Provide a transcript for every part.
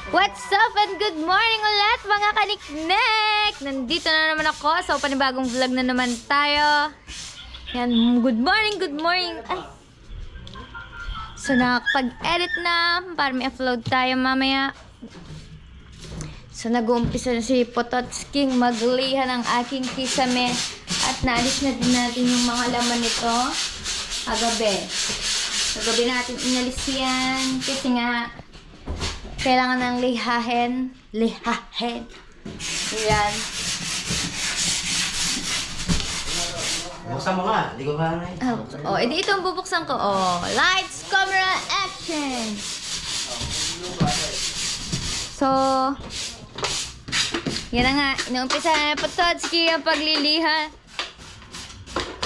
What's up and good morning ulit mga kaniknek! Nandito na naman ako sa panibagong vlog na naman tayo. Yan, good morning, good morning. Ay. So nakapag-edit na para may upload tayo mamaya. So nag-uumpisa na si Pototsking magliha ng aking kisame at naalis na din natin yung mga laman nito kagabi. So gabi natin inalis yan kasi nga kailangan ng lihahin. Lihahin. Yan. Buksan mo nga, hindi ko pa na Oh, edi ito ang bubuksan ko. Oh, lights, camera, action! So, yan na nga. Inuumpisa na Pototski ang pagliliha.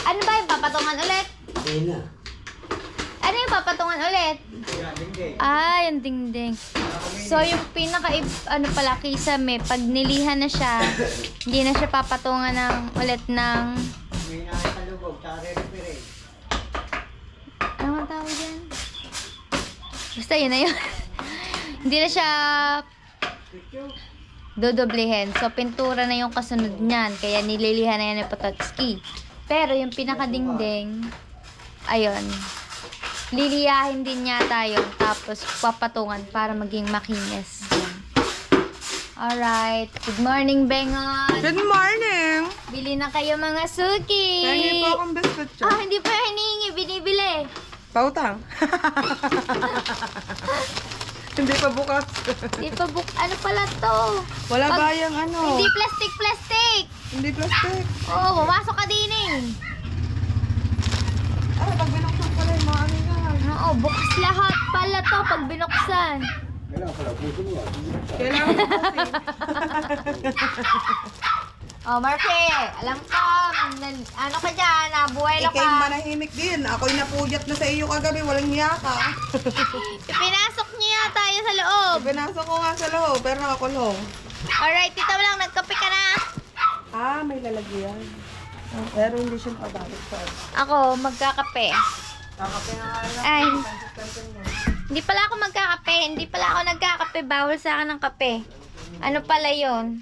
Ano ba yung papatungan ulit? Hindi na. Ano yung papatungan ulit? Ah, yung dingding. So, yung ano pala, kisame, pag nilihan na siya, hindi na siya papatungan ulit ng... Ano ang tawag dyan? Basta yun na yun. Hindi na siya dodoblehin. So, pintura na yung kasunod niyan. Kaya nililihan na yan ng Pototski. Pero yung pinakadingding, ayun, liliyahin din yata yun. Tapos, papatungan para maging makinis. Alright. Good morning, Bengon. Good morning! Bili na kayo mga suki. Hingi po akong biscuit siya. Ah, hindi pa hinihingi. Binibili. Pautang. Hindi pa bukas. Hindi pa ano pala to? Wala ba yung ano? Hindi plastic. Hindi plastic. Oo, pumasok ka din eh. Ay, pag binuksan pala yung mga ano yan. Oo, bukas lahat pala to pag binuksan. Kailangan ko kasi. Oh, Marfe, alam ko, ano ka dyan, nabuhay Ikay ka. manahimik din. Ako'y napuyat na sa iyo kagabi. Walang hiya ka. Pinasok niya yata yun sa loob. Pinasok ko nga sa loob, pero nakakulong. Alright, tita mo lang, nagkape ka na. Ah, may lalagyan. Pero hindi siya pabalik sa Ako, magkakape. Kakape na nga lang. Ay, hindi pala ako magkakape. Hindi pala ako nagkakape. Bawal sa akin ng kape. Ano pala yon?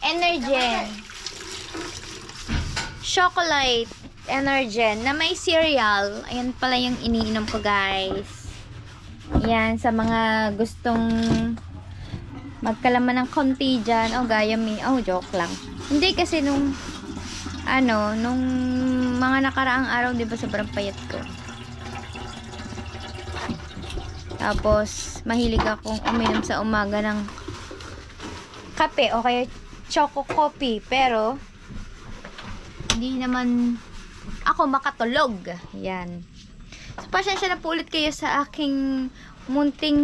Energen. Chocolate. Energen. Na may cereal. Ayan pala yung iniinom ko, guys. Yan, sa mga gustong magkalaman ng konti dyan. Oh, gaya me. Oh, joke lang. Hindi kasi nung mga nakaraang araw, di ba, sobrang payat ko. Tapos, mahilig akong uminom sa umaga ng kape o kaya choco coffee. Pero, hindi naman ako makatulog. Yan. So, pasensya na po ulit kayo sa aking munting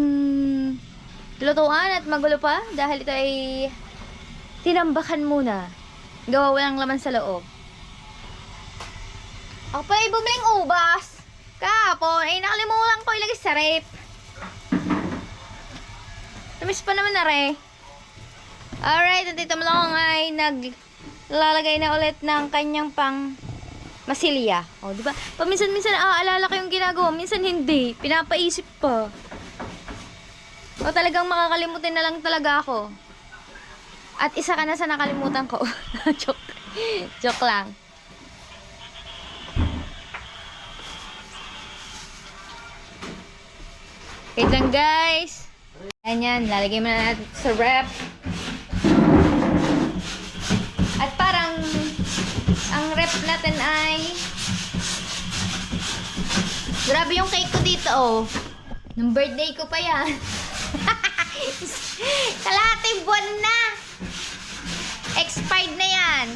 lutuan at magulo pa. Dahil ito ay tinambakan muna. Gawa walang laman sa loob. Ako pala ay bumiling ubas. Kahapon, ay nakalimutan ko ilagay sa rep. Tamis pa naman na re. Alright, ang tita mo lang ay naglalagay na ulit ng kanyang pang masilya. O, diba? Paminsan-minsan naaalala ko yung ginagawa. Minsan hindi. Pinapaisip pa. O, talagang makakalimutin na lang talaga ako. At isa ka na sa nakalimutan ko. Joke lang. Wait lang, guys. Ayan yan. Lalagay mo na natin sa rep. At parang ang rep natin ay grabe yung cake ko dito, oh. Nung birthday ko pa yan. Kalahating buwan na. Expired na yan.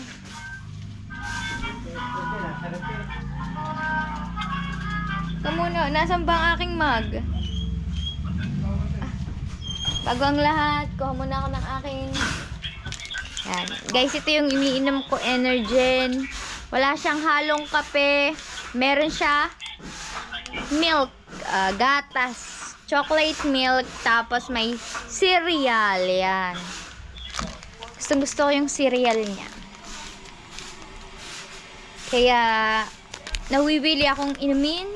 Kamuno, nasan ba ang aking mug? Bago ang lahat, kuha muna ako ng aking... Yan. Guys, ito yung iniinom ko, Energen. Wala siyang halong kape. Meron siya milk, gatas, chocolate milk, tapos may cereal. Yan. Gusto ko yung cereal niya. Kaya, nawiwili akong inumin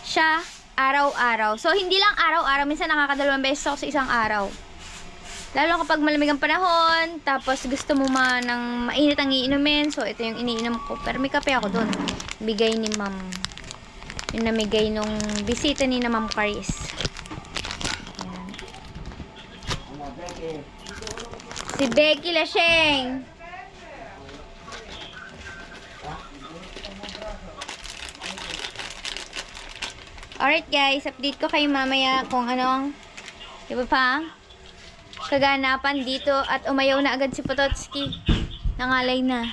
siya araw-araw. So, hindi lang araw-araw. Minsan nakakadalawang beses ako sa isang araw. Lalo kapag malamig ang panahon, tapos gusto mo ng mainit ang iinumin. So, ito yung iniinom ko. Pero may kape ako doon. Bigay ni Ma'am. Yung namigay nung bisita ni na Ma'am Caris. Ayan. Si Becky Lasheng. Alright guys, update ko kayo mamaya kung anong iba pa kaganapan dito at umayaw na agad si Pototski. Nangalay na.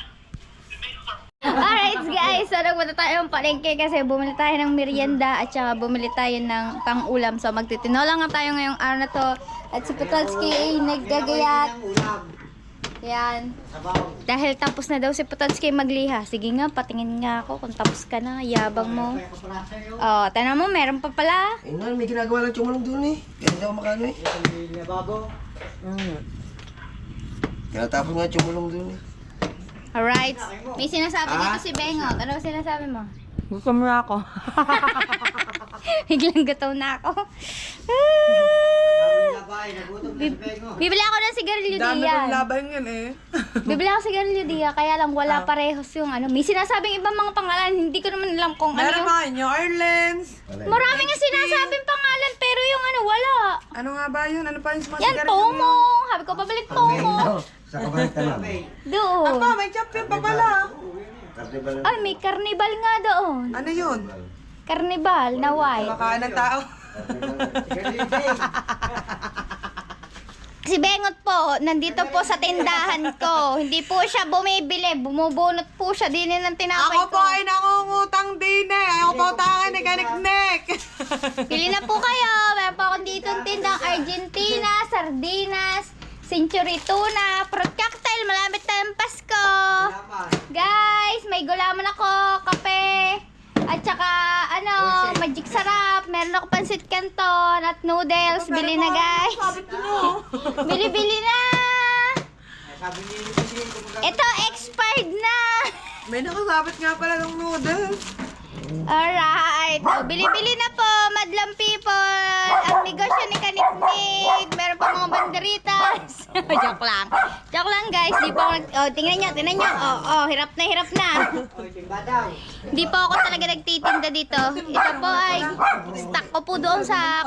Alright guys, so nagpunta tayo ng palengke kasi bumili tayo ng merienda at saka bumili tayo ng pang-ulam. So magtitinola nga tayo ngayong araw na to at si Pototski ay naggagayat. Yan. Dahil tapos na daw si Pototski magliha. Sige nga, patingin nga ako kung tapos ka na. Yabang mo. Oh, tanong mo, meron pa pala. Eh, man, may ginagawa lang Chumulong doon eh. Ganun daw makano eh. Kinatapos nga Chumulong doon eh. Alright. May sinasabi dito si Bengot. Ano ba sinasabi mo? Gusto mo na ako. Biglang gataw na ako. Bibili ako ng sigarilyo Dami diyan. kong laban yun eh. Bibili ako sigarilyo diyan. Kaya lang wala parehos yung ano. May sinasabing ibang mga pangalan. Hindi ko naman alam kung ano Meron yung... mga New Orleans. Marami nga sinasabing pangalan pero yung ano wala. Ano nga ba yun? Ano pa yung mga Yan, sigarilyo Tomo. Sabi ko, pabalik Tomo. Sa kabalitan lang. Doon. Apa, may champion pa pala. Carnival lang. Ay, may karnibal nga doon. Ano yun? Karnibal na white. Makain ng tao. Si Bengot po, nandito po sa tindahan ko. Hindi po siya bumibili. Bumubunot po siya din ng tinapay Ako ko. po ay nangungutang din eh. Ayaw po utangin ni Kaniknek. Pili na po kayo. Meron po akong dito ng tindang Argentina, Sardinas, Century Tuna, fruit cocktail. Malapit tayong Pasko. Guys, may gulaman ako, kape. At saka, ano, magic sarap. Meron ako pansit canton at noodles. Bili na, guys. Bili-bili na. Ito, expired na. May nakasabit nga pala ng noodles. Alright. O, bili-bili na po, madlang people. Ang negosyo ni Kaniknik. Meron pa mga banderitas. Joke lang. Joke lang, guys. Di po ako tingnan nyo. Hirap na. Di po ako talaga nagtitinda dito. Ito po ay stock ko po doon sa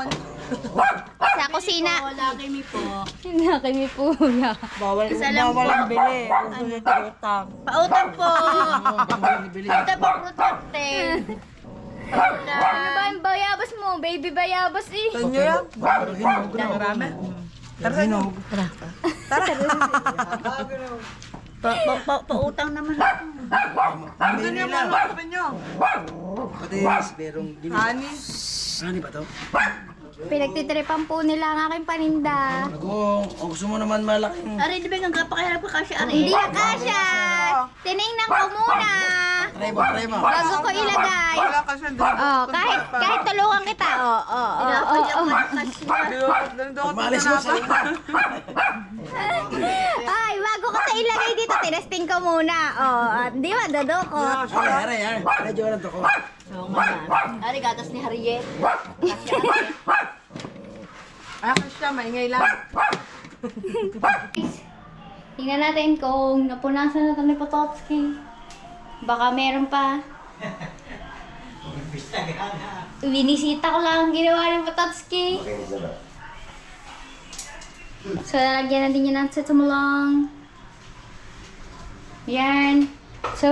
kusina. Laki po. Nakimi po. Bawal ang bili. Utang. Pautang po. Ito po protected. Ano ba yung bayabas mo? Baby bayabas eh. Saan nyo yan? Marami. Tara sa inyo. Tara. Pautang naman ako. Ano nyo mga kapin nyo? Patis, merong gini. Hanis. Ano ba to? Pinagtitripan po nila ang aking paninda. Ako, gusto mo naman malaking. Aray, di ba yung kapakahirap ka kasi aray? Hindi na kasya. Tinignan ko muna. Try mo. Bago ko ilagay. Wala kasi doon. Oh, kahit tulungan kita. Malis mo sa Ay, bago ko sa ilagay dito, tinesting ko muna. Di ba, dodokot. Aray. Medyo walang toko. Oo nga na. Aray, gatas ni Harriet. Ay, kasi siya, maingay lang. Tingnan natin kung napunasan na ito ni Pototski. Baka meron pa. Binisita ko lang ang ginawa ni Pototski. So, lalagyan natin yun ng sitsumulong. Yan. So,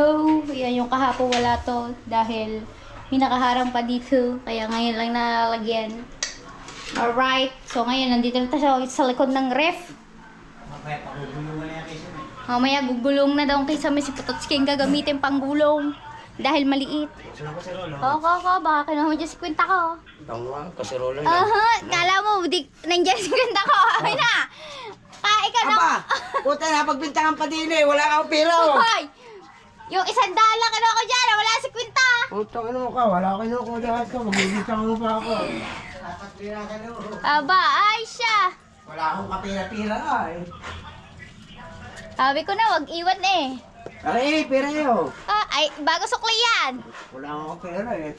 yan yung kahapon wala to dahil may nakaharang pa dito. Kaya ngayon lang nalalagyan. Alright. So, ngayon nandito na tayo sa likod ng ref. Mamaya gugulong na daw kaysa may si Pototski ang gagamitin pang gulong. Dahil maliit. Oo, baka kinuha mo dyan si kwenta ko. Tama, kaserola Kala mo, nandiyan si kwenta ko. Ay na! Kain ka na. Aba, puta na, pagbintangan pa din eh. Wala kang pera oh. Hoy! Yung 100 lang kinuha ko dyan, wala si kwenta. Putang ano ka, wala ka ko lahat ka. Magbibintang mo pa ako. Aba, ay siya. Wala akong kapira-pira ka eh. Sabi ko na, wag iwan eh. Aray, pera yun. Ay, bago sukli yan. Wala akong pera eh.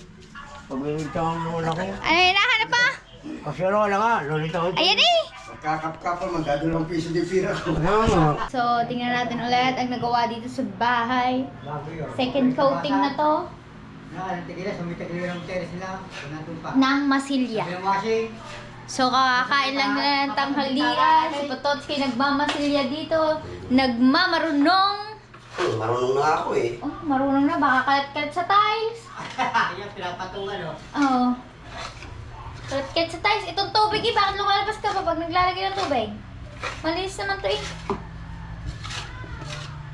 Pagbibigtan ko naman ako. Ano yung hinahanap pa? Kasi rola nga, lolita ko. Ayan eh! Magkakap-kapal, magdadalawang piso di pira ko. Ano nga? So, tingnan natin ulit ang nagawa dito sa bahay. Second coating na to ng masilya. So, kakakain lang nila ng tanghalian. Si Pototski nagmamasilya dito. Nagmamarunong. Marunong na ako eh. Oh, marunong na. Baka kalat-kalat sa tiles. Yan, pinapatungan o. Oo. Kalat-kalat sa tiles. Itong tubig eh. Bakit lumalabas ka pa pag naglalagay ng tubig? Malinis naman to eh.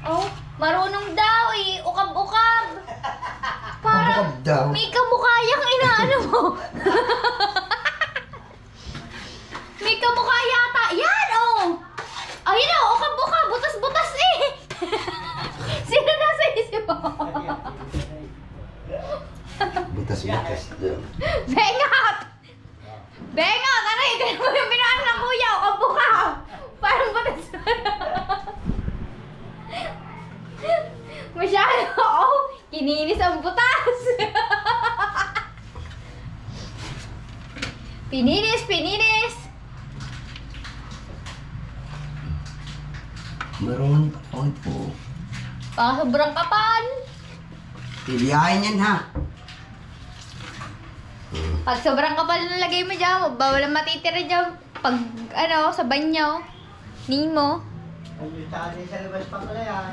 Oh, marunong daw eh. Ukab-ukab. Parang Ukab daw? may kamukha yung inaano mo. May kamukha yata. Yan oh. Ayun oh, ukab-ukab. Butas-butas eh. Sino nasa isip mo? Butas-butas dyan. Bengot! Bengot! Ano yun? Ganun mo yung binaan ng kuya. Ukab-ukab. Parang butas. Masyado. Oh, kininis ang butas. Pininis, pininis. Marunong ako po. Baka sobrang kapal. Ibiyahin yan ha. Pag sobrang kapal na lagay mo dyan, bawal ang matitira dyan. Pag, ano, sa banyo. Nimo. Sa labas pa pala yan.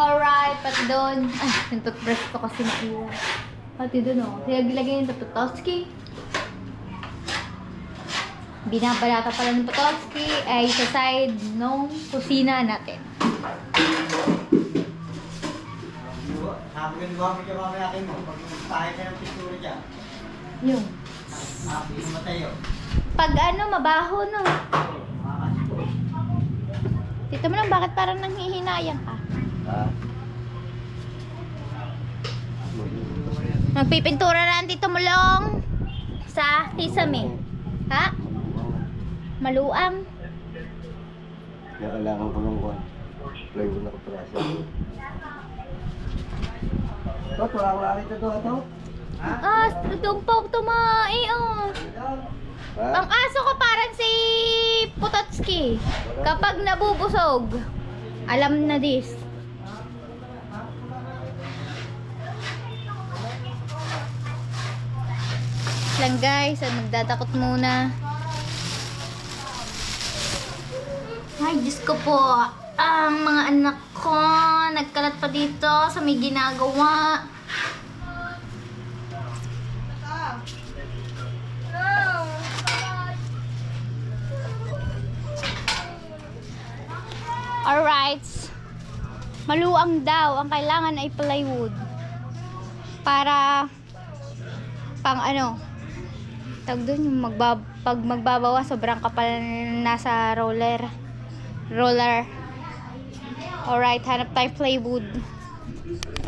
Alright, pati doon. Ay, yung toothbrush ko kasi naiwan. Pati doon oh. Kaya gilagay yung Pototski. Binabalata pala ng Pototski ay sa side ng kusina natin. Sabi ko, diba mo dyan mamaya kayo mo? Pag tayo ka ng pintura dyan. Yung. Sabi ko matayo. Pag ano, mabaho no. Tito mo lang, bakit parang nanghihinayang ka? Magpipintura na ang Tito Mulong sa kisame. Ha? Maluang. Kaya kailangan ko ng kuhan. Plywood na kaprasa. Ito, wala ito ito. Ah, tumpok tumai oh. Ang aso ko parang si Pototski. Kapag nabubusog, alam na this. Lang guys, magdadakot muna. Ay, Diyos ko po. Ang mga anak ko, nagkalat pa dito sa may ginagawa. Alright. Maluang daw. Ang kailangan ay plywood. Para pang ano, tawag doon yung pag magbabawa sobrang kapal nasa roller. Alright, hanap tayo plywood.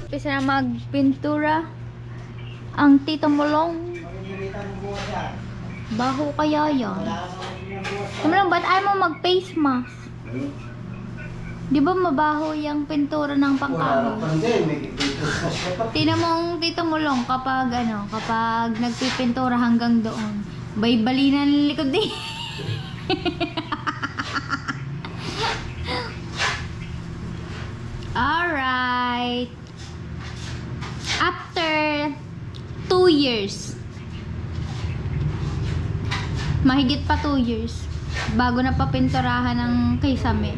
Pisa na magpintura ang Tito Mulong. Baho kaya yan. Tama lang, ba't ayaw mo mag face mask? Di ba mabaho yung pintura ng pangkahoy? Tingnan mo ang Tito Mulong kapag ano, kapag nagpipintura hanggang doon. Baybali na ng likod din. Alright. After 2 years. Mahigit pa 2 years. Bago na papinturahan ng kisame.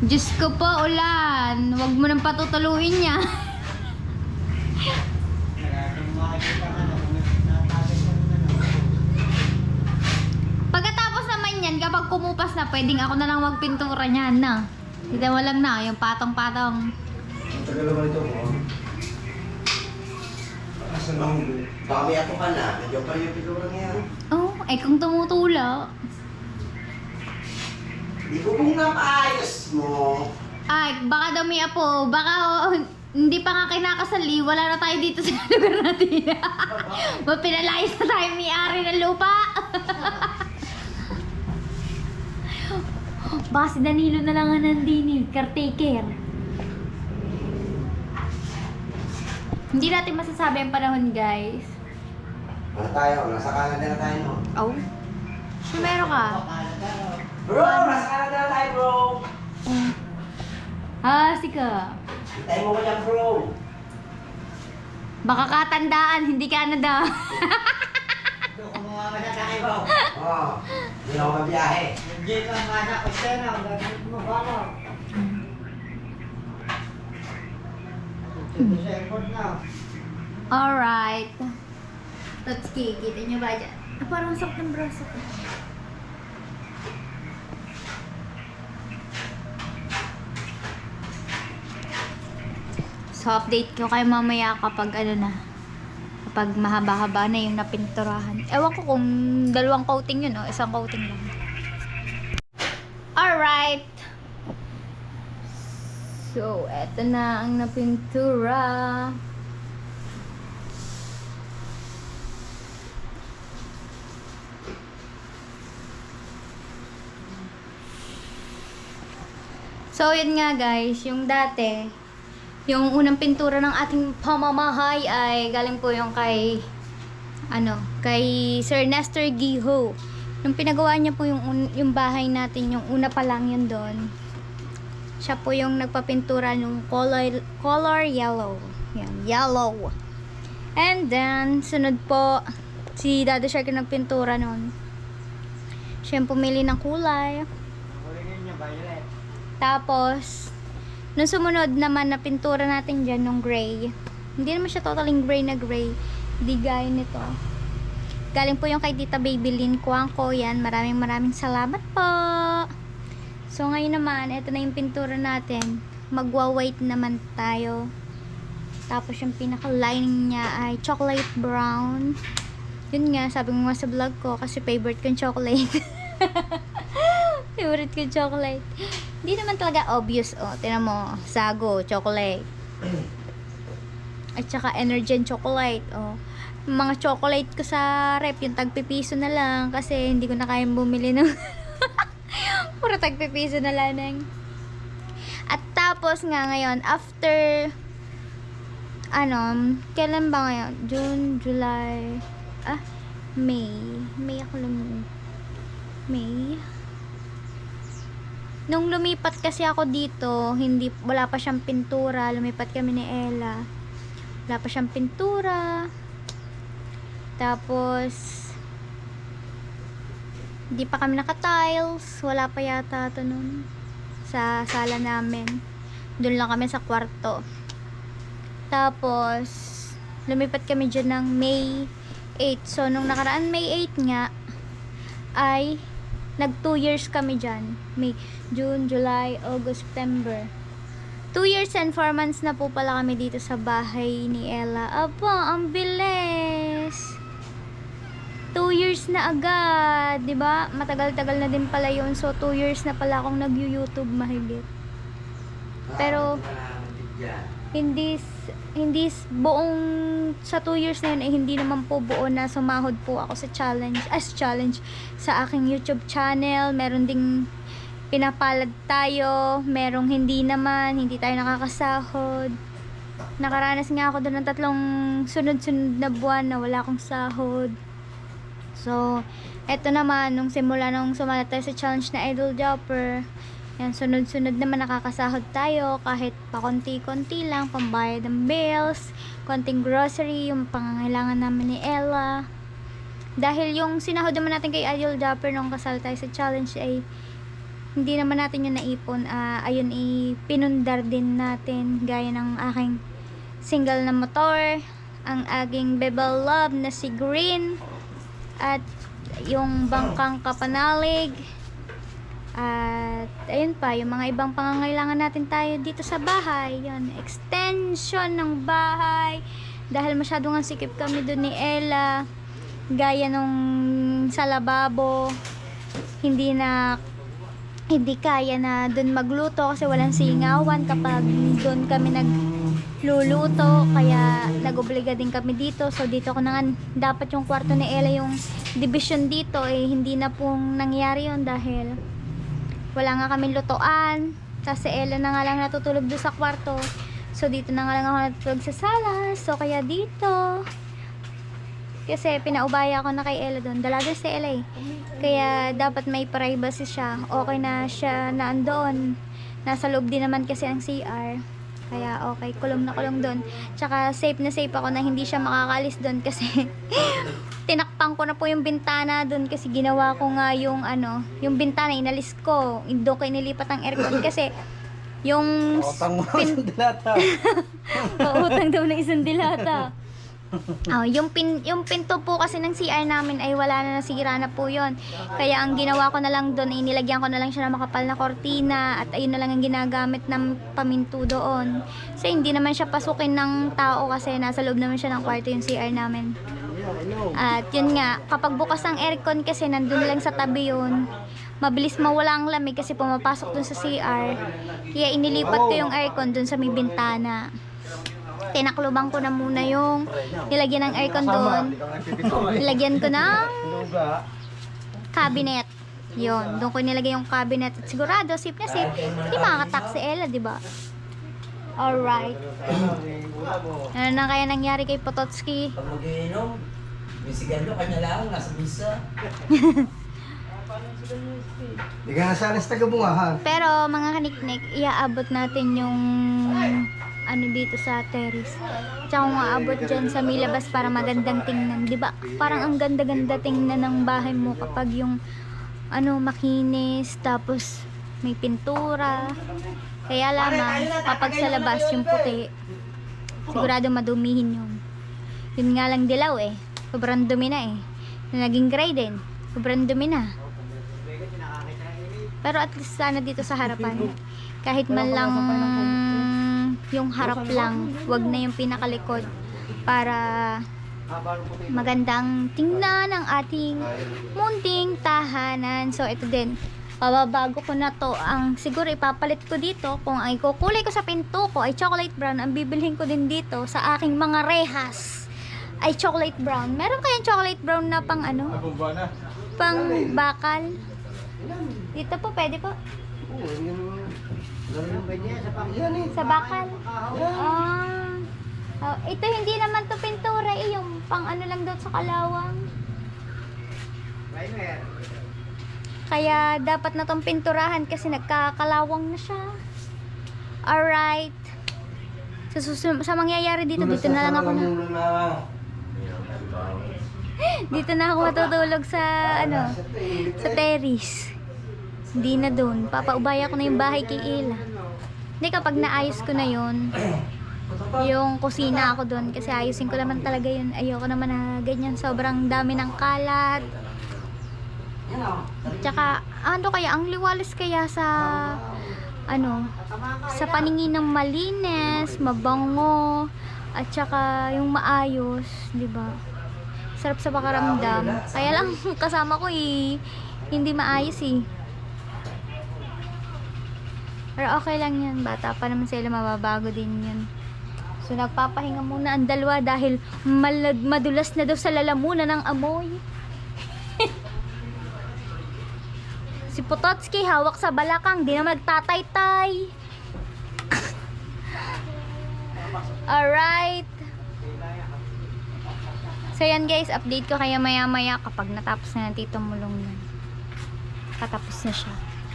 Diyos ko po, ulan. Huwag mo nang patutuluin niya. Pagkatapos naman yan, kapag kumupas na, pwedeng ako na lang magpintura niyan na. Kita mo lang na, yung patong-patong. Tagal naman ito mo. Baka may ako ka na. Nandiyan pa rin yung pintura niya. Oh, eh kung tumutula. Ibubong na maayos mo. Ay, baka daw may apo. Baka hindi pa nga kinakasali. Wala na tayo dito sa lugar natin. Mapinalayas na tayo may-ari ng lupa. Baka si Danilo na lang ang nandini, caretaker. Hindi natin masasabi ang panahon, guys. Ano tayo? Nasa Canada na tayo, no? Oh. Meron ka? Bro, nasa Canada na tayo, bro! Sika. Hintayin mo ko dyan, bro! Baka katandaan, hindi Canada. Ito, kumuha ka na tayo, bro. Oo. Hindi na ako mabiyahe. Hindi ka mana ko siya na. Gagawin mo ba na? Ito sa airport na. Alright. Totski, kita nyo ba dyan? Parang sakit ng braso ko. So, update ko kayo mamaya kapag kapag mahaba-haba na yung napinturahan. Ewan ko kung dalawang coating yun o isang coating lang. Alright. So, eto na ang napintura. So, yun nga guys, yung dati, yung unang pintura ng ating pamamahay ay galing po yung kay Sir Nestor Giho. Nung pinagawa niya po yung bahay natin, yung una pa lang yun doon. Siya po yung nagpapintura ng color yellow. Yan, yellow. And then, sunod po, si Dada Shark yung nagpintura noon. Siya yung pumili ng kulay. Huligin niya, violet. Tapos, nung sumunod naman na pintura natin dyan, nung gray. Hindi naman siya totaling gray na gray. Di gaya nito. Galing po yung kay Tita Babylin Kuangko. Yan, maraming salamat po. So, ngayon naman, ito na yung pintura natin. Magwa-white naman tayo. Tapos, yung pinaka-lining niya ay chocolate brown. Yun nga, sabi mo nga sa vlog ko, kasi favorite kong chocolate. Favorite kong chocolate. Hindi naman talaga obvious, oh. Tingnan mo, Sago, chocolate. At saka Energen chocolate, oh. Mga chocolate ko sa rep, yung tagpipiso na lang kasi hindi ko na kayang bumili ng puro tagpipiso na lang. At tapos nga ngayon, after kailan ba ngayon? June, July, May ako May. Nung lumipat kasi ako dito, wala pa siyang pintura. Lumipat kami ni Ella. Wala pa siyang pintura. Tapos, hindi pa kami naka-tiles. Wala pa yata ito nun. Sa sala namin. Doon lang kami sa kwarto. Tapos, lumipat kami dyan ng May 8. So, nung nakaraan May 8 nga, ay nag 2 years kami dyan. May, June, July, August, September. 2 years and 4 months na po pala kami dito sa bahay ni Ella. Aba, ang bilis! 2 years na agad, 'di ba? Matagal-tagal na din pala 'yon. So 2 years na pala akong nag-YouTube mahigit. Pero hindi buong sa 2 years na yun ay hindi naman po buo na sumahod po ako sa challenge sa aking YouTube channel. Meron ding pinapalad tayo, merong hindi tayo nakakasahod. Nakaranas nga ako doon ng 3 sunod-sunod na buwan na wala akong sahod. So, eto naman, nung sumala tayo sa challenge na Idol Jumper, yan, sunod-sunod naman nakakasahod tayo kahit pa konti-konti lang, pambayad ng bills, konting grocery, yung pangangailangan namin ni Ella. Dahil yung sinahod naman natin kay Idol Jumper nung kasal tayo sa challenge ay hindi naman natin yung naipon. Ayun, pinundar din natin gaya ng aking single na motor, ang aking Bebel Love na si Green, at yung bangkang kapanalig, at ayun pa, yung mga ibang pangangailangan natin tayo dito sa bahay. Yun, extension ng bahay dahil masyado nga sikip kami doon ni Ella, gaya nung sa lababo, hindi kaya na doon magluto kasi walang singawan kapag doon kami nagluluto, kaya nagobliga din kami dito. So dito ko na nga, dapat yung kwarto ni Ella yung division dito, hindi na pong nangyari yun dahil wala nga kaming lutuan. Tapos si Ella na nga lang natutulog doon sa kwarto. So dito na nga lang ako natutulog sa sala. So kaya dito. Kasi pinaubaya ako na kay Ella doon. Dalaga si Ella eh. Kaya dapat may privacy siya. Okay na siya na andoon. Nasa loob din naman kasi ang CR. Kaya okay, kulong na kulong doon. Tsaka safe na safe ako na hindi siya makakalis doon kasi tinakpan ko na po yung bintana doon kasi ginawa ko nga yung yung bintana inalis ko. Doon ko inilipat ang aircon kasi yung Utang mo sa dilata. pautang daw na isang dilata. Yung pinto po kasi ng CR namin ay wala na, nasira na po yon. Kaya ang ginawa ko na lang doon, inilagyan ko na lang siya ng makapal na kortina at ayun na lang ang ginagamit ng paminto doon. So hindi naman siya pasukin ng tao kasi nasa loob naman siya ng kwarto yung CR namin. At yun nga, kapag bukas ang aircon kasi nandun lang sa tabi yun, mabilis mawala ang lamig kasi pumapasok dun sa CR. Kaya inilipat ko yung aircon dun sa may bintana. Tinaklubang ko na muna yung nilagyan ng aircon doon. Nilagyan ko ng cabinet. Yun, doon ko nilagay yung cabinet. At sigurado, safe na safe. Hindi makakatak si Ella, di ba? Alright. Ano na kaya nangyari kay Pototski? Pag mag-iinom, may sigalo, kanya lang, nasa bisa. Hindi ka nasa alas taga-bungahan. Pero mga kaniknik, iaabot natin yung dito sa terrace. Tsaka kung aabot dyan sa may labas para magandang tingnan. Diba? Parang ang ganda-ganda tingnan ng bahay mo kapag yung makinis, tapos may pintura. Kaya lamang, kapag sa labas yung puti, sigurado madumihin yun. Yun nga lang dilaw eh. Sobrang dumi na eh. Naging gray din. Sobrang dumi na. Pero at least sana dito sa harapan. Kahit man lang yung harap lang, wag na yung pinakalikod para magandang tingnan ang ating munting tahanan. So ito din, pababago ko na to. Ang siguro ipapalit ko dito, kung ang ikukulay ko sa pinto ko ay chocolate brown, ang bibilhin ko din dito sa aking mga rehas ay chocolate brown. Meron kayang chocolate brown na pang pang bakal? Dito po, pwede po. Sa bakal? Ito hindi naman to pintura eh, yung pang lang doon sa kalawang. Kaya dapat na tong pinturahan kasi nagkakalawang na siya. Alright. Sa mangyayari dito na lang ako na. Dito na ako matutulog sa sa terrace. Hindi na doon. Papaubaya ko na yung bahay kay Ella. Hindi, kapag naayos ko na yun, yung kusina ako doon. Kasi ayusin ko naman talaga yun. Ayoko naman na ganyan. Sobrang dami ng kalat. Tsaka, kaya ang liwalis kaya sa sa paningin ng malinis, mabango, at tsaka yung maayos, di ba? Sarap sa pakaramdam. Kaya lang kasama ko hindi maayos eh. Pero okay lang yan. Bata pa naman sila, mababago din yan. So nagpapahinga muna ang dalawa dahil madulas na daw sa lalamunan ng amoy. Si Pototski hawak sa balakang, di naman nagtatay-tay. Alright. So yan guys, update ko kaya maya-maya kapag natapos na ng Tito Mulong na. Patapos na siya.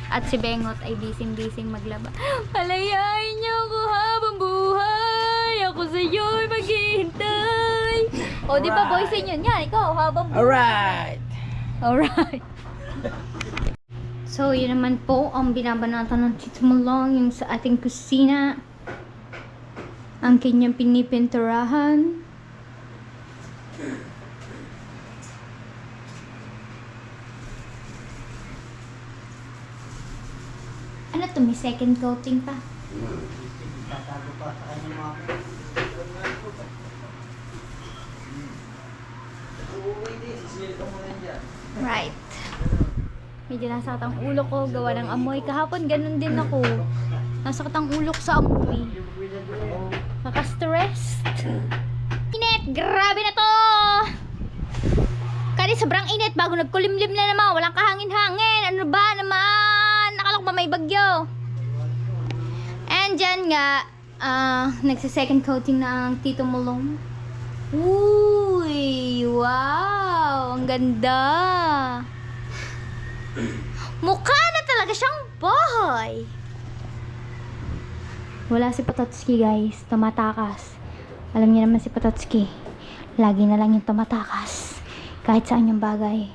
At si Bengot ay busy-busy maglaba. Palayain niyo ako habang buhay. Ako sa iyo'y maghihintay. O, di ba boys yun? Yan, ikaw habang buhay. Alright. So, yun naman po ang binabanatan ng Tito Mulong, yung sa ating kusina. Ang kanyang pinipinturahan. Ano to? May second coating pa. Right. Medyo nasakit ang ulo ko, gawa ng amoy. Kahapon ganun din ako. Nasakit ang ulo ko sa amoy. Naka-stressed. Init! Grabe na to! Kani sobrang init bago nagkulimlim na naman. Walang kahangin-hangin. Ano ba naman? Nakalok pa may bagyo. And dyan nga, nagsa-second coating na ang Tito Mulong. Uy! Wow! Ang ganda! Mukha na talaga siyang bahay! Wala si Pototski guys, tumatakas. Alam niyo naman si Pototski, lagi na lang yung tumatakas. Kahit saan yung bagay,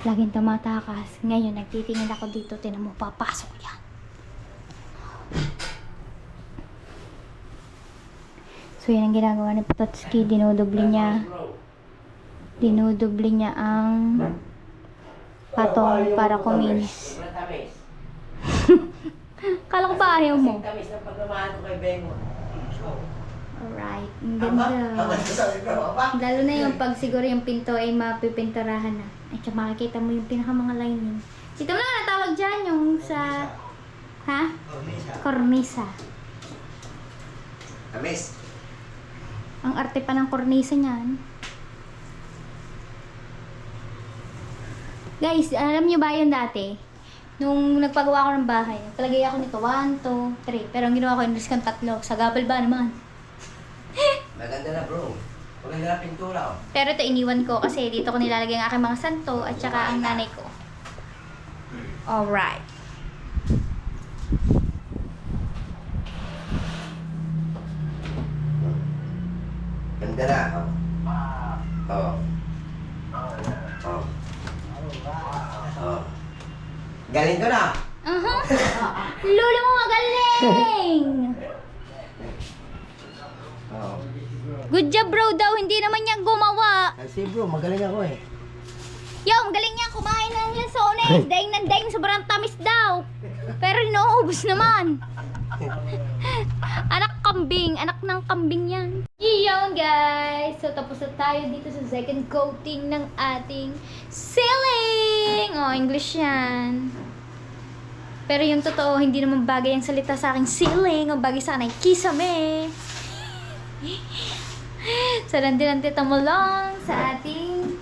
laging tumatakas. Ngayon, nagtitingin ako dito, tinan mo, papasok yan. So, yan ang ginagawa ni Pototski, dinudubli niya ang patong para kuminis. Kala ko ba ayaw mo? Tamis ng pagmamahal ko kay Bengo. Alright, ang ganda. Lalo na yung pag siguro yung pinto ay mapipinturahan na. At saka makikita mo yung pinaka mga lining. Dito mo lang natawag dyan yung sa... Ha? Kornisa. Tamis. Ang arte pa ng kornisa niyan. Guys, alam nyo ba yun dati? Nung nagpagawa ko ng bahay, nagpalagay ako nito 1, 2, 3. Pero ang ginawa ko, inulis kang 3. Sa gabal ba naman? Maganda na bro. Maganda na pintura oh. Pero ito iniwan ko kasi dito ko nilalagay ang aking mga santo at saka ang nanay ko. Alright. Ganda na oh. Oh. Oh. Oh. Galing ko na. Lolo mo magaling! Oh. Good job bro daw, hindi naman niya gumawa. Kasi bro, magaling ako eh. Yo, ang galing niya kumain ng lansones. Daing ng daing, sobrang tamis daw. Pero inuubos naman. Anak ng kambing yan. Yun guys, so tapos na tayo dito sa second coating ng ating ceiling. Oh, English yan. Pero yung totoo, hindi naman bagay ang salita sa aking ceiling. Ang bagay sa akin ay kisame. So, nandun ang tita mo lang sa ating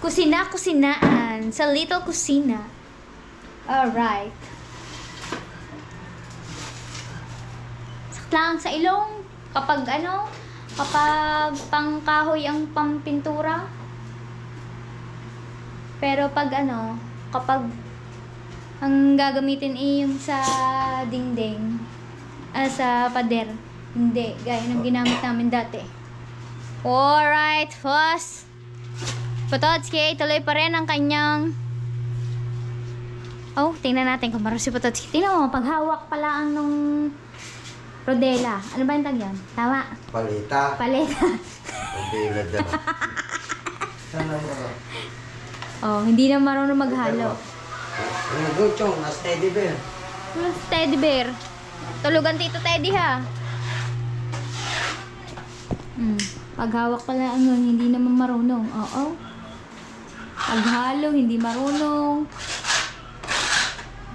kusinaan. Sa little kusina. Alright. Sakit lang sa ilong. Kapag pangkahoy ang pampintura. Pero pag kapag ang gagamitin ay yung sa dingding, sa pader, hindi, gaya ng ginamit namin dati. Alright, boss. Pototski, tuloy pa rin ang kanyang... Oh, tingnan natin kung marunong si Pototski. Tingnan mo, paghawak pala ang nung rodela. Ano ba yung tag yan? Tama. Palita. Paleta. Hindi na dyan. Sana mo. Oh, hindi na marunong maghalo. Ano go, Chong? Mas teddy bear. Teddy bear. Tulugan Tito Teddy ha. Paghawak pala ang nun, hindi naman marunong. Oo. Paghalo, hindi marunong.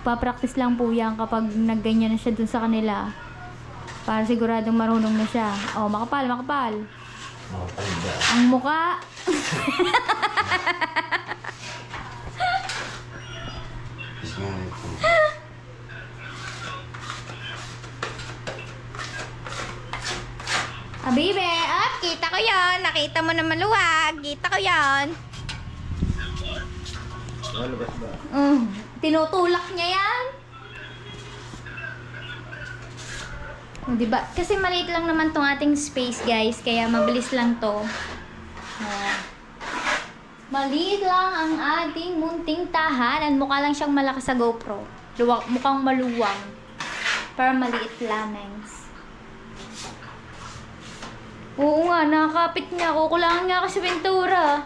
Papractice lang po yan kapag nagganyan na siya dun sa kanila. Para siguradong marunong na siya. Oh, makapal. Oh, palida. Ang muka. Abibe, kita ko yon. Nakita mo na maluwag. Kita ko yon. Malabas ba? Tinutulak niya yan. O, diba? Kasi maliit lang naman tong ating space, guys. Kaya mabilis lang to. Maliit lang ang ating munting tahanan. Mukha lang siyang malakas sa GoPro. Mukhang maluwang. Pero maliit lamang. Oo nga, nakakapit niya. Kukulangan nga kasi pintura.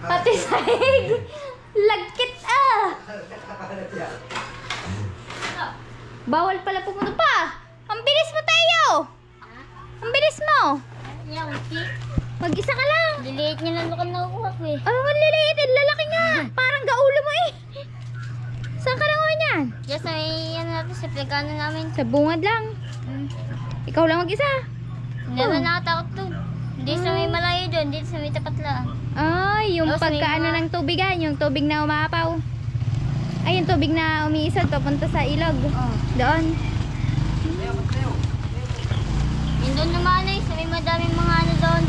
Pati sahig. Lagkit Bawal pala pumunta pa. Ang bilis mo tayo. Ang bilis mo. Mag-isa ka lang. Liliit niya lang ako nakukuha ko eh. Ano nga liliit? Lalaki nga. Parang gaulo mo eh. Saan ka nakuha niyan? Yes, may natin sa pagkano namin. Sa bungad lang. Ikaw lang mag-isa. Hindi naman nakatakot doon. Hindi sa may malayo doon, dito sa may tapat lang. Ay, yung Tapos may pagkaano mga- ng tubigan, yung tubig na umapaw. Ay, yung tubig na umiisod papunta sa ilog. Doon. Yung doon naman eh, sa may madaming mga ano doon.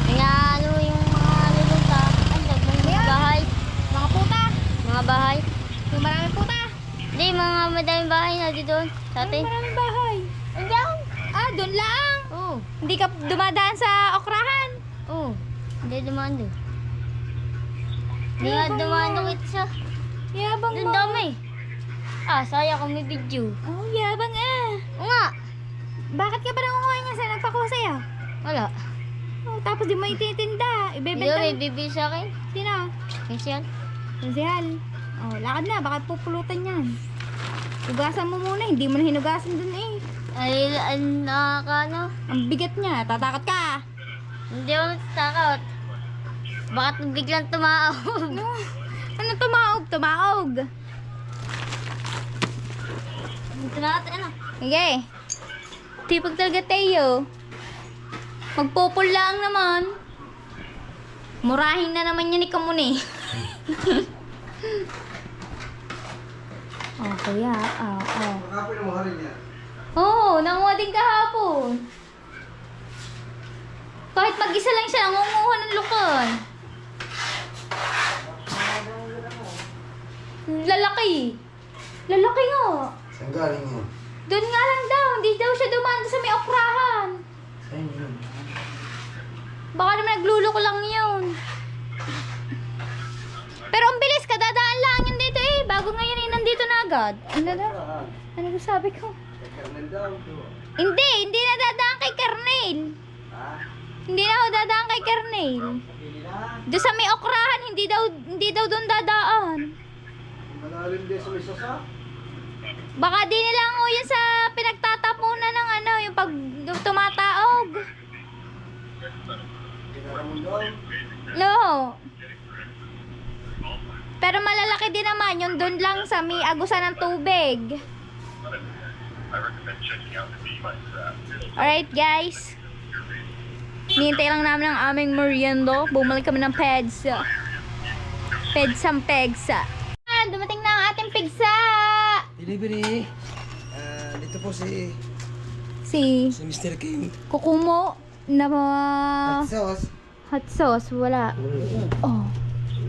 Kaya ano yung mga ano doon sa, mga bahay. Mga puta. Mga bahay. Yung maraming puta. Hindi, mga madaming bahay na di doon. Sa atin. Maraming bahay. Andiyan. Ah, doon lang. Oo. Hindi ka dumadaan sa okrahan. Oo. Hindi dumaan doon. Hindi nga dumaan doon isa. Yabang Doon mo. dami. Ah, sayang kung may video. Oh, yabang Oo nga. Bakit ka ba nangunguha niya sa nagpakuha sa'yo? Wala. Oh, tapos di mo ititinda. Hindi Ibebenta may mo. bibili sa akin. Sino? Minsan. Sihal. Oh, lakad na. Baka pupulutan yan. Hugasan mo muna. Hindi mo na hinugasan dun eh. Ay, nakaka ano. Ang bigat niya. Tatakot ka. Hindi ako natatakot. Bakit biglang tumaob? No. Ano tumaog? Tumaog. Tumaob ano? Okay. Tipag talaga tayo. Magpupul lang naman. Murahin na naman yan ni Kamuni. Oh, kuya. Oh. Makapoy na mga rin yan. Oo, nanguha din kahapon. Kahit mag-isa lang siya, nangunguha ng lukan. Lalaki. Lalaki nga. Saan galing yun? Doon nga lang daw, hindi daw siya dumaan sa may okrahan. Saan yun? Baka naman nagluloko lang yun. Pero ang bilis, kadadaan lang yun dito eh. Bago ngayon eh, nandito na agad. Ano ba sabi ko? Kernel daw. Hindi na dadaan kay Kernel. Hindi na ako dadaan kay Kernel. Doon sa may okrahan, hindi daw doon dadaan. Malalim din sa may sasa. Baka di nila ang yun sa pinagtatapunan ng ano, yung pag tumataog. Pinaramon daw. No. Pero malalaki din naman, yung doon lang sa may agusan ng tubig. Alright guys. Nihintay lang namin ang aming merienda. Bumalik kami ng peds. Pedsang pegsa. Dumating na ang ating pigsa. Delivery. Dito po si Mr. King. Kukumo na At sauce. hot sauce. Wala. Oh.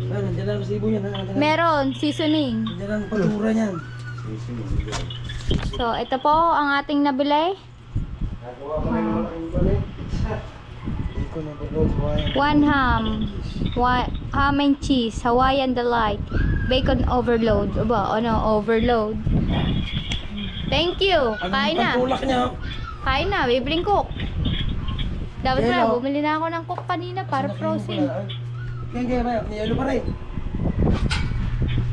Nandiyan lang sa ibo niya. Meron, seasoning. Nandiyan lang patura niyan. So, ito po ang ating nabili. One ham. Ham and cheese. Hawaiian delight. Bacon overload. Aba, ano, overload. Thank you. Kain na. Pagtulak niya. Kain na. Bibling cook. Dapat pala, Yellow. bumili na ako ng cook kanina para frozen. Kaya ba? Niyalo pa rin.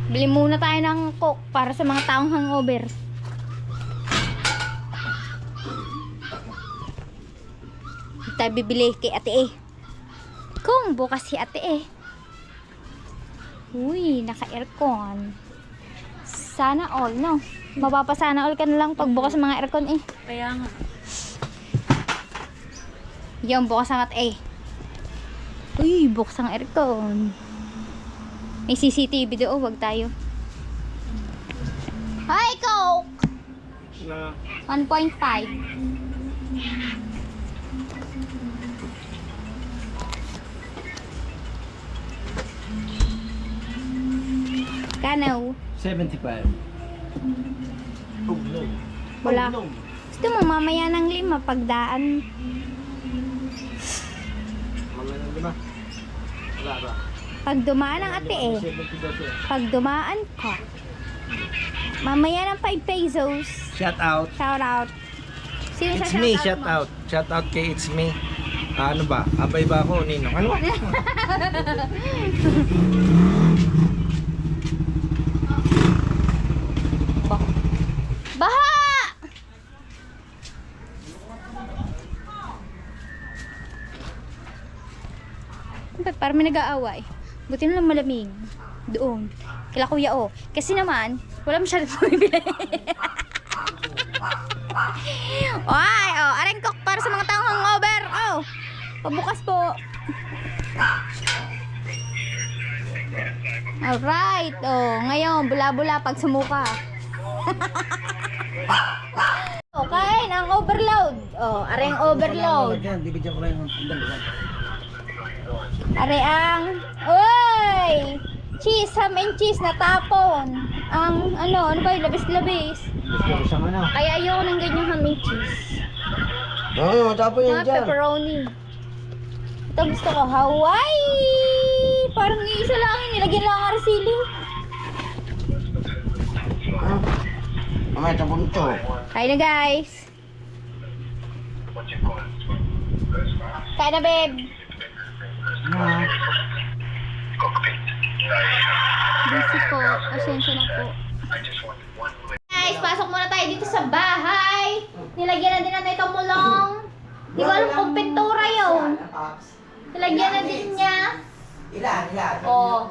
Bili muna tayo ng cook para sa mga taong hangover. Hindi tayo bibili kay ate eh. Kung bukas si ate eh. Uy, naka-aircon. Sana all, no? Mapapasana all ka na lang pag bukas ng mga aircon eh. Kaya nga. Yung bukas ang ate eh. Uy, bukas ang aircon. May CCTV doon, wag tayo. Hi, Coke! 1.5. Kano? 75. Wala. Gusto mo mamaya ng 5 pagdaan. Mamaya ng 5. Wala ba? Pag dumaan ang ate eh. 72. Pag dumaan ko. Mamaya ng 5 pesos. Shout out. Shout out. Sino It's sa me, shout shout mo? out. Shout out kay It's me. Ano ba? Abay ba ako, Ninong? Ano ba? Baha! Ba't parang may nag-aaway? Buti na lang malamig. Doon. Kila kuya o. Kasi naman, wala masyadong bumibili. Oy, oh, aring cook para sa mga taong hangover. Oh, pabukas po. Alright. Oh, ngayon, bula-bula pag sumuka. Okay, ang overload. Oh, are ang overload. Bibigyan ko lang yung dalawa. Are ang... Uy! Cheese, ham and cheese, natapon. Ang, ano ba yung labis-labis? Gusto ko siyang ano. Kaya ayoko ng ganyan ham and cheese. Oo, tapos yan Mga dyan. pepperoni. Ito gusto ko, Hawaii! Parang isa lang yun, nilagyan lang ang arsili. Mamaya, tapon ito. Kain na guys. Kain na babe. Busy po. Pasensya na po. Guys, pasok muna tayo dito sa bahay. Nilagyan na din natin itong mulong. Hindi ko alam kung pintura yun. Nilagyan na din niya. Ilan? Oh.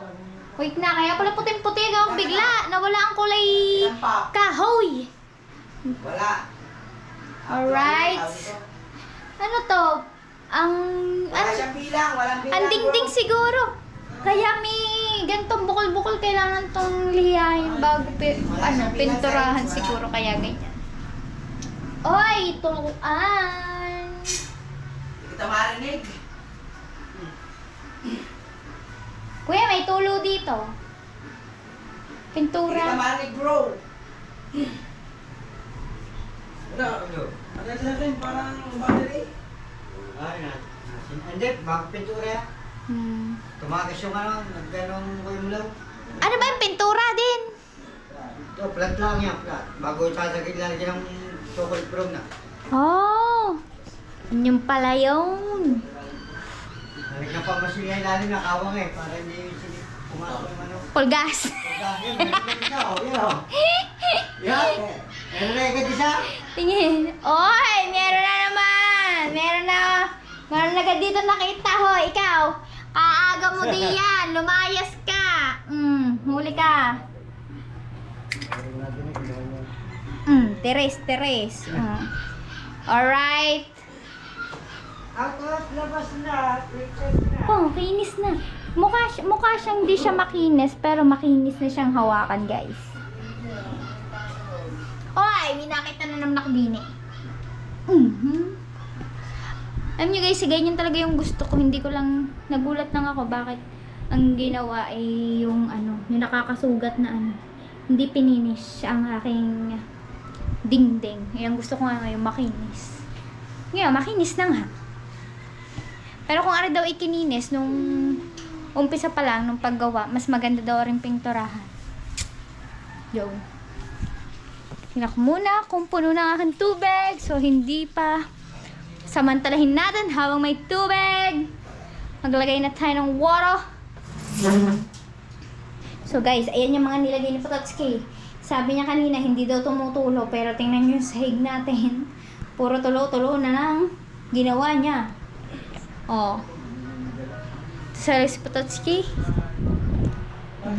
Wait na, kaya pala puting-puti ako bigla. Nawala ang kulay kahoy. Wala. Alright. Ano to? Ang... Wala siyang bilang, walang bilang. Ang dingding siguro. Kaya may gantong bukol-bukol kailangan tong lihayin bago pinturahan siguro kaya ganyan. Oy, tuluan. Hindi kita marinig. Kuya, may tulo dito. Hindi kita Pintura. marinig, bro. Ano? Ano sa akin? Parang battery. Ay, hindi, magpintura yan. Tumagas yung ano, nagganong kuyulaw. Ano ba yung pintura din? Ito, flat lang yan, flat. Bago sasagin lang ng chocolate brown na. Oh, yun pala yun. Nalagyan pa mas yung ilalim na kawang eh, para hindi pumasok yung ano. Pulgas. Pagkahin, meron na oh, yun oh. Yan, meron na agad isa. Tingin. Oy, meron na naman. Meron na agad dito nakita ho. Ikaw, kaaga mo diyan. Lumayas ka. Huli ka. Teres. Alright. Atos, labas na. Oh, kinis na. Mukha siyang di siya makinis, pero makinis na siyang hawakan, guys. Oy, may nakita na naman ako din eh. Alam nyo guys, ganyan talaga yung gusto ko. Hindi ko lang, nagulat lang ako bakit ang ginawa ay yung ano, yung nakakasugat na ano. Hindi pininis ang aking dingding. Yung gusto ko nga yung makinis. Ngayon, makinis na nga. Pero kung ano daw ikininis nung umpisa pa lang, nung paggawa, mas maganda daw rin pinturahan. Yo. Tingnan ko muna kung puno na ang aking tubig. So, hindi pa. Samantalahin natin habang may tubig. Maglagay na tayo ng water. So, guys, ayan yung mga nilagay ni Pototski. Sabi niya kanina, hindi daw tumutulo. Pero tingnan nyo yung sahig natin. Puro tulo-tulo na lang ginawa niya. Oh. Sa si Pototski.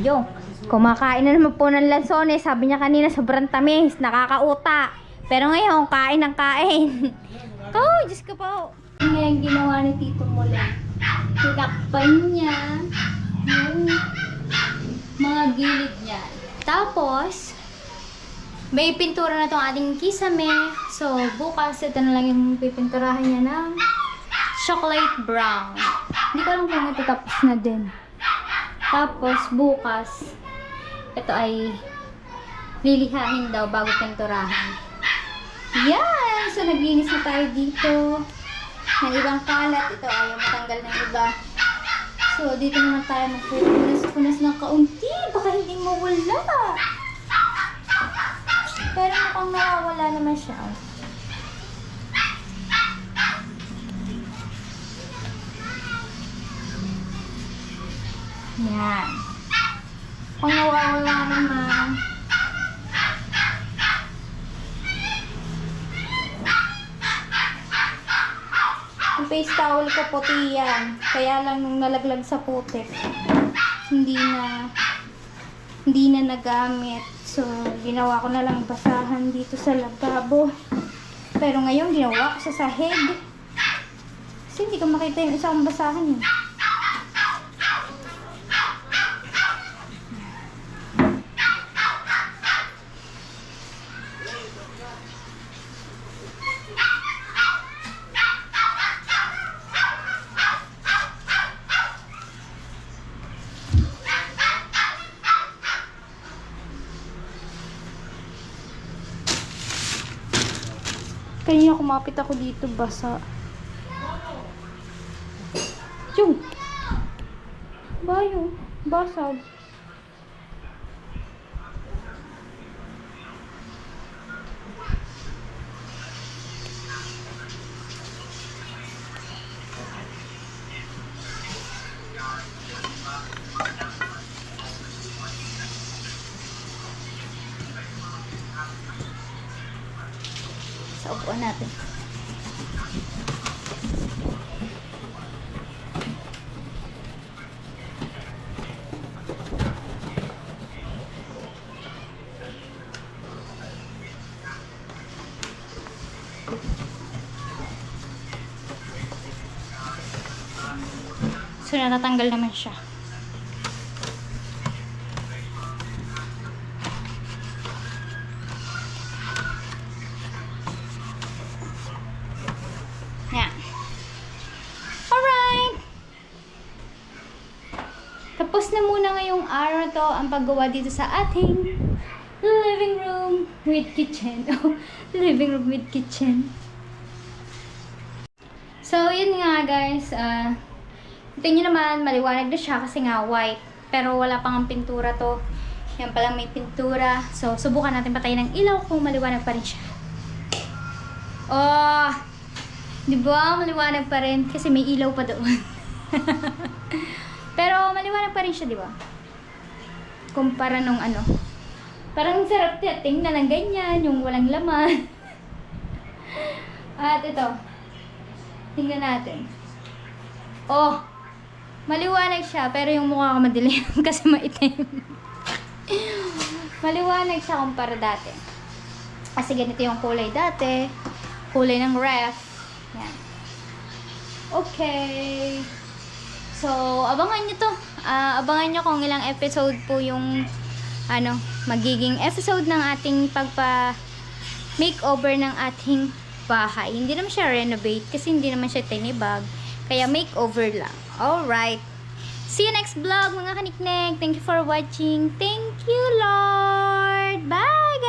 Yo. Kumakain na naman po ng lansones. Sabi niya kanina, sobrang tamis. Nakakauta. Pero ngayon, kain ng kain. Oh, Diyos ko po. Ngayon ginawa ni Tito Mula. Tinakpan niya yung mga gilid niya. Tapos, may pintura na tong ating kisame. So, bukas, ito na lang yung pipinturahan niya ng chocolate brown. Hindi ko alam kung natatapos na din. Tapos, bukas, ito ay lilihain daw bago pinturahan. Yan! So, naglinis na tayo dito ng ibang kalat. Ito ayaw matanggal ng iba. So, dito naman tayo magpupunas-punas ng kaunti. Baka hindi mawala. Pero mukhang nawawala naman siya. Yan. Kung nawawala naman. Yung face towel ko puti yan. Kaya lang nung nalaglag sa putik, hindi na nagamit. So, ginawa ko na lang basahan dito sa lababo. Pero ngayon, ginawa ko sa sahig. Kasi hindi ko makita yung isang basahan yun. Kaya kumapit ako dito, basa. Yung! Ba yung basag. Sa upuan natin. So, natatanggal naman siya. Yan. Alright! Tapos na muna ngayong araw to ang paggawa dito sa ating living room with kitchen. Oh, living room with kitchen. So, yun nga guys. Ito nyo naman, maliwanag na siya kasi nga white. Pero wala pang ang pintura to. Yan palang may pintura. So, subukan natin patayin ng ilaw kung maliwanag pa rin siya. Oh! Di ba? Maliwanag pa rin kasi may ilaw pa doon. Pero maliwanag pa rin siya, di ba? Kumpara nung ano. Parang sarap tingnan ng ganyan, yung walang laman. At ito. Tingnan natin. Oh! Maliwanag siya, pero yung mukha ko madilim kasi maitim. Maliwanag siya kumpara dati. Kasi ganito yung kulay dati. Kulay ng ref. Yan. Okay. So, abangan nyo to. Abangan nyo kung ilang episode po yung magiging episode ng ating makeover ng ating bahay. Hindi naman siya renovate kasi hindi naman siya tinibag. Kaya makeover lang. Alright. See you next vlog mga kaniknek. Thank you for watching. Thank you, Lord. Bye, guys.